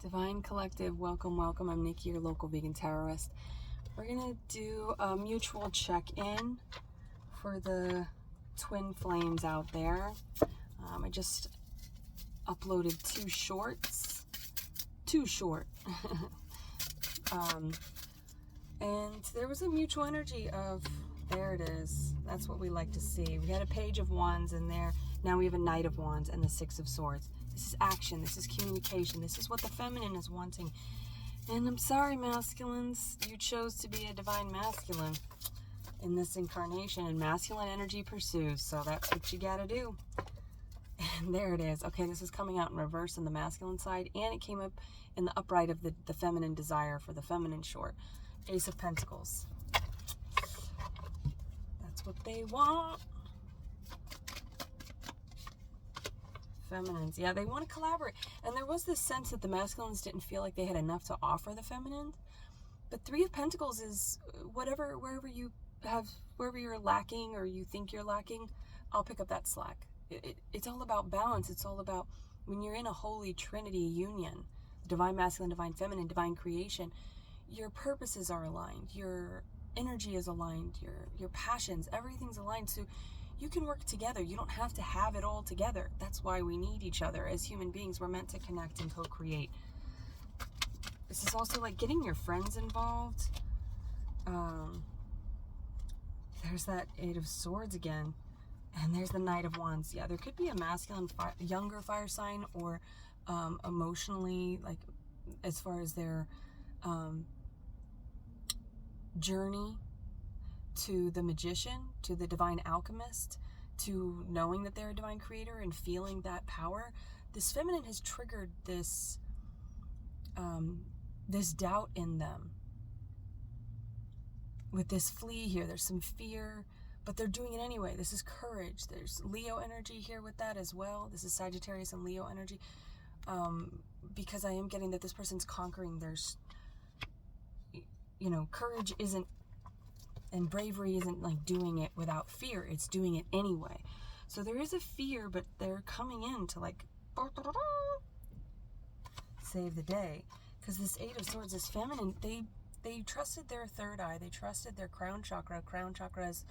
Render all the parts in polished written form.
Divine Collective, welcome, welcome. I'm Nikki, your local vegan terrorist. We're going to do a mutual check-in for the twin flames out there. I just uploaded 2 shorts. Too short. And there was a mutual energy of, there it is. That's what we like to see. We had a Page of Wands in there. Now we have a Knight of Wands and the 6 of Swords. This is action. This is communication. This is what the feminine is wanting. And I'm sorry, masculines. You chose to be a divine masculine in this incarnation. And masculine energy pursues. So that's what you got to do. And there it is. Okay, this is coming out in reverse on the masculine side. And it came up in the upright of the feminine desire for the feminine short. Ace of Pentacles. That's what they want. Feminines, yeah, they want to collaborate. And there was this sense that the masculines didn't feel like they had enough to offer the feminine. But 3 of Pentacles is wherever you're lacking or you think you're lacking, I'll pick up that slack. It's all about balance. It's all about when you're in a holy trinity union, divine masculine, divine feminine, divine creation, your purposes are aligned, your energy is aligned, your passions, everything's aligned. So you can work together. You don't have to have it all together. That's why we need each other. As human beings, we're meant to connect and co-create. This is also like getting your friends involved. There's that 8 of Swords again. And there's the Knight of Wands. Yeah, there could be a masculine, younger fire sign, or emotionally, like as far as their journey to the magician, to the divine alchemist, to knowing that they're a divine creator and feeling that power. This feminine has triggered this this doubt in them. With this flee here, there's some fear, but they're doing it anyway. This is courage. There's Leo energy here with that as well. This is Sagittarius and Leo energy. Because I am getting that this person's conquering. There's, courage isn't, and bravery isn't like doing it without fear. It's doing it anyway. So there is a fear, but they're coming in to like save the day. Because this 8 of Swords is feminine. They trusted their third eye. They trusted their crown chakra. Crown chakras,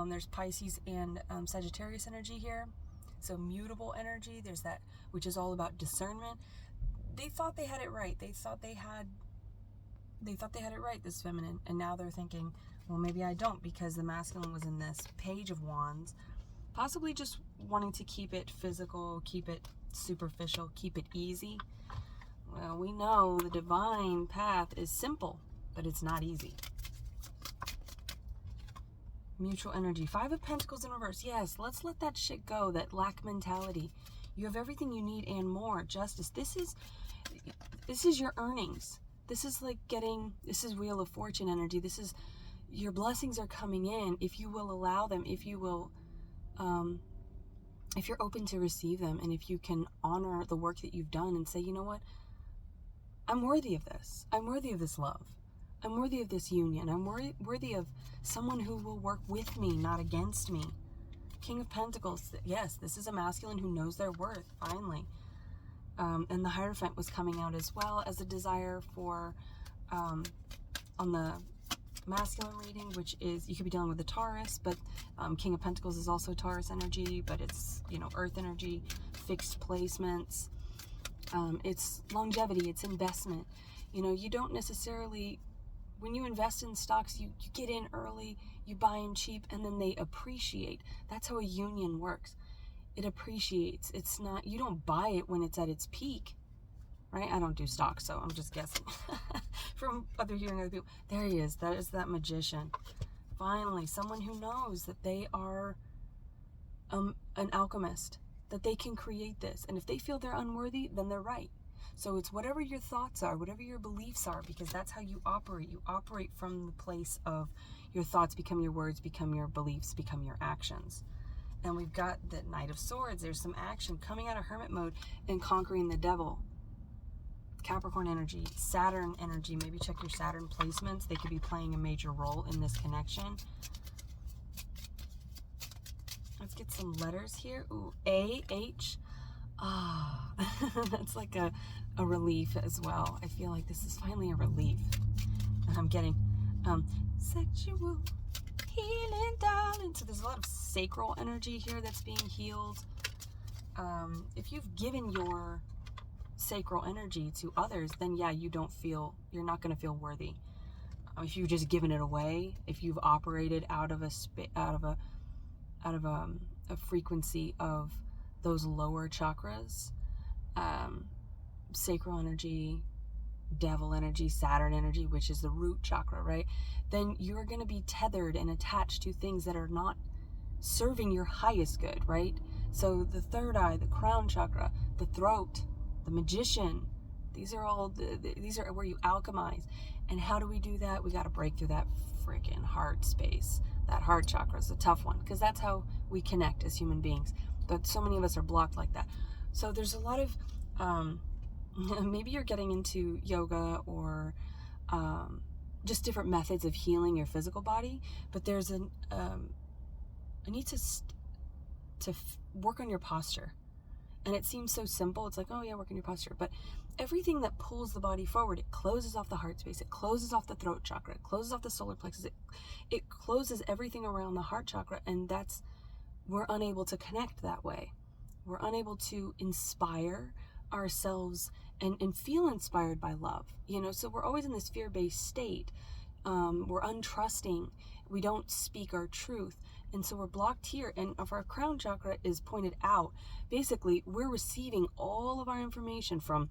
there's Pisces and Sagittarius energy here. So mutable energy. There's that, which is all about discernment. They thought they had it right. They thought they had it right, this feminine. And now they're thinking, well, maybe I don't, because the masculine was in this Page of Wands, possibly just wanting to keep it physical, keep it superficial, keep it easy. Well, we know the divine path is simple, but it's not easy. Mutual energy. 5 of Pentacles in reverse. Yes, let's let that shit go, that lack mentality. You have everything you need and more. Justice. This is your earnings. This is like this is Wheel of Fortune energy. This is, your blessings are coming in if you will allow them, if you will, if you're open to receive them, and if you can honor the work that you've done and say, you know what, I'm worthy of this. I'm worthy of this love. I'm worthy of this union. I'm worthy of someone who will work with me, not against me. King of Pentacles. Yes, this is a masculine who knows their worth, finally. And the Hierophant was coming out as well as a desire for, on the masculine reading, which is, you could be dealing with the Taurus, but King of Pentacles is also Taurus energy, but it's, earth energy, fixed placements. It's longevity, it's investment. You don't necessarily, when you invest in stocks, you get in early, you buy in cheap, and then they appreciate. That's how a union works. It appreciates. It's not, you don't buy it when it's at its peak, right? I don't do stocks, so I'm just guessing from hearing other people. There he is. That is that magician. Finally, someone who knows that they are an alchemist, that they can create this. And if they feel they're unworthy, then they're right. So it's whatever your thoughts are, whatever your beliefs are, because that's how you operate. You operate from the place of your thoughts become your words, become your beliefs, become your actions. And we've got the Knight of Swords. There's some action coming out of hermit mode and conquering the devil. Capricorn energy, Saturn energy. Maybe check your Saturn placements. They could be playing a major role in this connection. Let's get some letters here. Ooh, A, H. Ah, that's like a a relief as well. I feel like this is finally a relief that I'm getting. Sexual healing, darling. So there's a lot of sacral energy here that's being healed. If you've given your sacral energy to others, then yeah, you're not going to feel worthy. If you've just given it away, if you've operated out of a frequency of those lower chakras, sacral energy, devil energy, Saturn energy, which is the root chakra, right? Then you're going to be tethered and attached to things that are not serving your highest good, right? So the third eye, the crown chakra, the throat, the magician, these are all these are where you alchemize. And how do we do that? We got to break through that freaking heart space. That heart chakra is a tough one, because that's how we connect as human beings. But so many of us are blocked like that. So there's a lot of maybe you're getting into yoga or just different methods of healing your physical body, but there's a need to work on your posture. And it seems so simple. It's like, oh yeah, work on your posture. But everything that pulls the body forward, it closes off the heart space, it closes off the throat chakra, it closes off the solar plexus, it closes everything around the heart chakra, and we're unable to connect that way. We're unable to inspire ourselves and feel inspired by love. So we're always in this fear-based state. We're untrusting. We don't speak our truth. And so we're blocked here. And if our crown chakra is pointed out, basically we're receiving all of our information from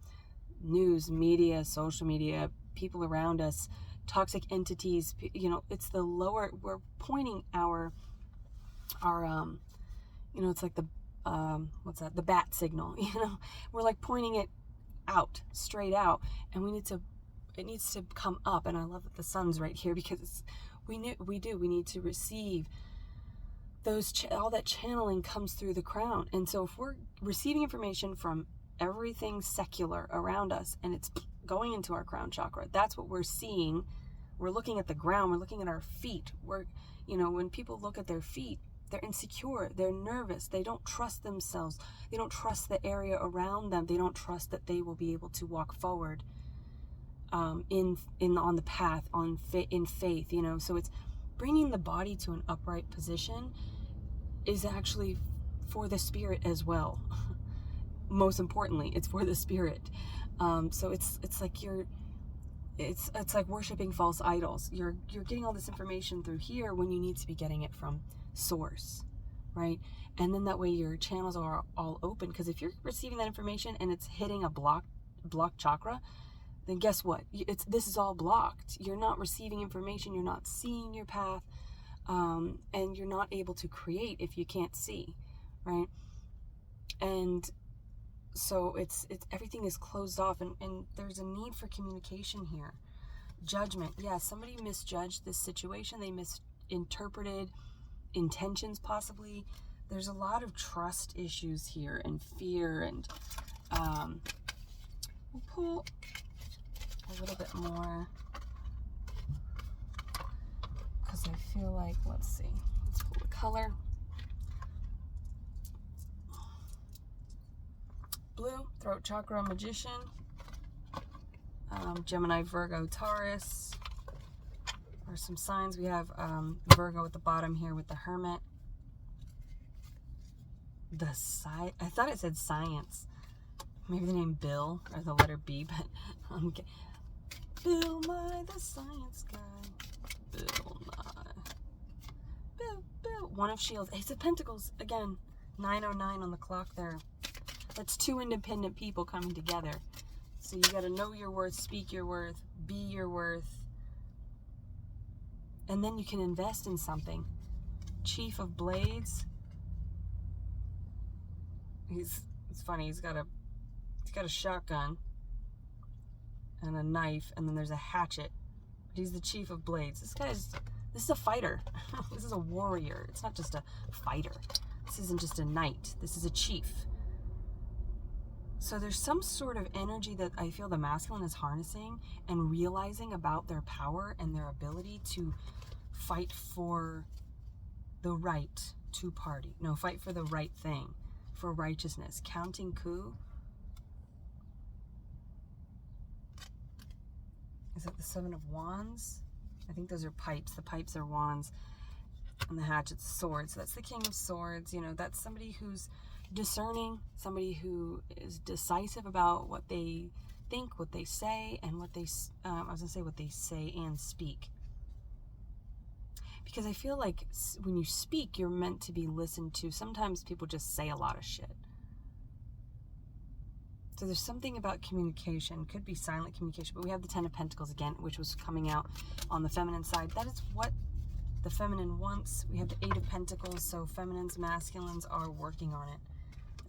news, media, social media, people around us, toxic entities. It's the lower, we're pointing our it's like the the bat signal. We're like pointing it out, straight out, and it needs to come up. And I love that the sun's right here, because we need to receive all that channeling comes through the crown. And so if we're receiving information from everything secular around us and it's going into our crown chakra, that's what we're seeing. We're looking at the ground, we're looking at our feet. When people look at their feet, they're insecure, they're nervous, they don't trust themselves, they don't trust the area around them, they don't trust that they will be able to walk forward on the path, in faith. So it's bringing the body to an upright position is actually for the spirit as well. Most importantly, it's for the spirit. So it's like it's like worshiping false idols. You're getting all this information through here when you need to be getting it from source, right? And then that way your channels are all open, because if you're receiving that information and it's hitting a blocked chakra, then guess what? This is all blocked. You're not receiving information, you're not seeing your path, and you're not able to create if you can't see, right? And so it's everything is closed off, and there's a need for communication here. Judgment. Yeah, somebody misjudged this situation. They misinterpreted intentions, possibly. There's a lot of trust issues here, and fear, and we'll pull a little bit more, because I feel like, let's pull the color. Blue, throat chakra, magician, Gemini, Virgo, Taurus are some signs. We have Virgo at the bottom here with the Hermit. I thought it said science. Maybe the name Bill, or the letter B, but okay. Bill Nye, the science guy. Bill Nye. Bill. One of Shields. Ace of Pentacles, again. 909 on the clock there. That's two independent people coming together. So you got to know your worth, speak your worth, be your worth. And then you can invest in something. Chief of Blades. It's funny, he's got a shotgun and a knife, and then there's a hatchet. But he's the Chief of Blades. This is a fighter. This is a warrior. It's not just a fighter. This isn't just a knight. This is a chief. So there's some sort of energy that I feel the masculine is harnessing and realizing about their power and their ability to fight for the right to party. No, fight for the right thing, for righteousness. Counting coup. is it the Seven of Wands? I think those are pipes. The pipes are wands. And the hatchet's swords. So that's the King of Swords. You know, that's somebody who's discerning, somebody who is decisive about what they think, what they say, and what they, I was going to say what they say and speak. Because I feel like when you speak, you're meant to be listened to. Sometimes people just say a lot of shit. So there's something about communication. Could be silent communication, but we have the Ten of Pentacles again, which was coming out on the feminine side. That is what the feminine wants. We have the Eight of Pentacles, so feminines, masculines are working on it.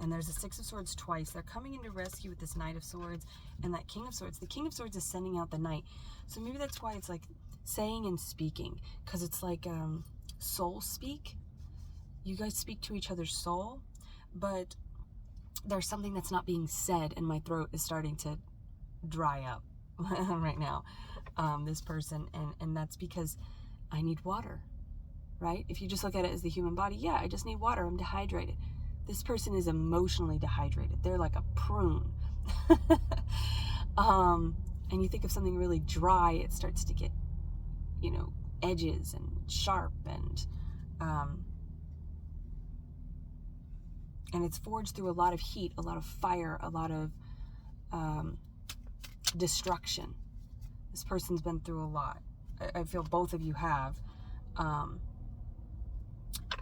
And there's the Six of Swords twice. They're coming into rescue with this Knight of Swords and that King of Swords. The King of Swords is sending out the Knight. So maybe that's why it's like saying and speaking, because it's like soul speak. You guys speak to each other's soul, but there's something that's not being said, and my throat is starting to dry up right now, this person, and that's because I need water, right? If you just look at it as the human body, yeah, I just need water, I'm dehydrated. This person is emotionally dehydrated. They're like a prune. And you think of something really dry, it starts to get, you know, edges and sharp, and it's forged through a lot of heat, a lot of fire, a lot of destruction. This person's been through a lot. I feel both of you have.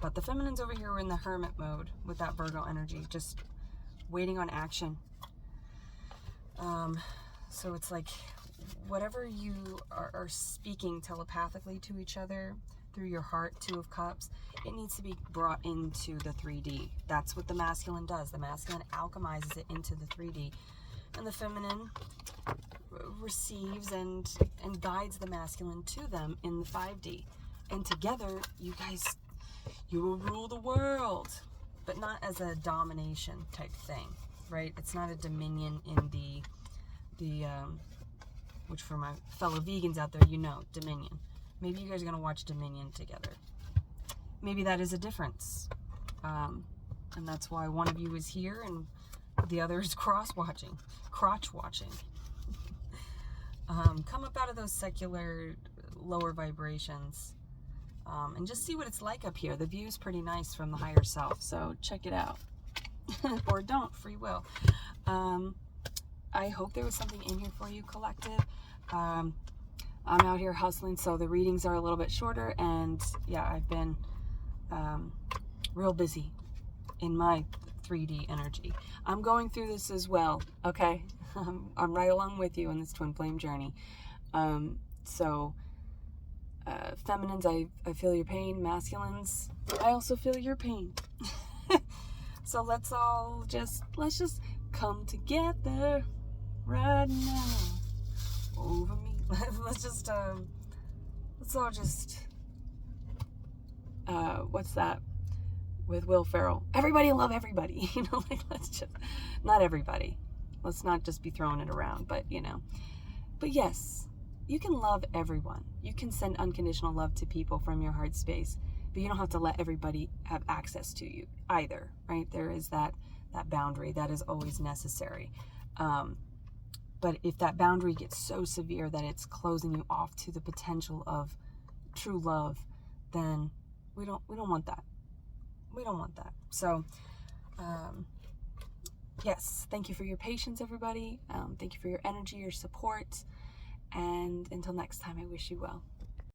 But the feminines over here were in the hermit mode with that Virgo energy, just waiting on action. So it's like whatever you are speaking telepathically to each other through your heart, Two of Cups, it needs to be brought into the 3D. That's what the masculine does. The masculine alchemizes it into the 3D. And the feminine receives and guides the masculine to them in the 5D. And together, you guys, you will rule the world. But not as a domination type thing, right? It's not a dominion in the which for my fellow vegans out there, you know, Dominion. Maybe you guys are going to watch Dominion together. Maybe that is a difference. And that's why one of you is here and the other is crotch watching. Come up out of those secular lower vibrations and just see what it's like up here. The view is pretty nice from the higher self, so check it out. Or don't, free will. I hope there was something in here for you, collective. I'm out here hustling, so the readings are a little bit shorter, and yeah, I've been real busy in my 3D energy. I'm going through this as well, okay? I'm right along with you in this twin flame journey. Feminines, I feel your pain. Masculines, I also feel your pain. So let's just come together right now over me. let's all just what's that with Will Ferrell? Everybody love everybody. You know, like, let's just, not everybody. Let's not just be throwing it around, but you know. But yes, you can love everyone. You can send unconditional love to people from your heart space, but you don't have to let everybody have access to you either, right? There is that boundary that is always necessary. But if that boundary gets so severe that it's closing you off to the potential of true love, then we don't want that. We don't want that. So, yes, thank you for your patience, everybody. Thank you for your energy, your support. And until next time, I wish you well.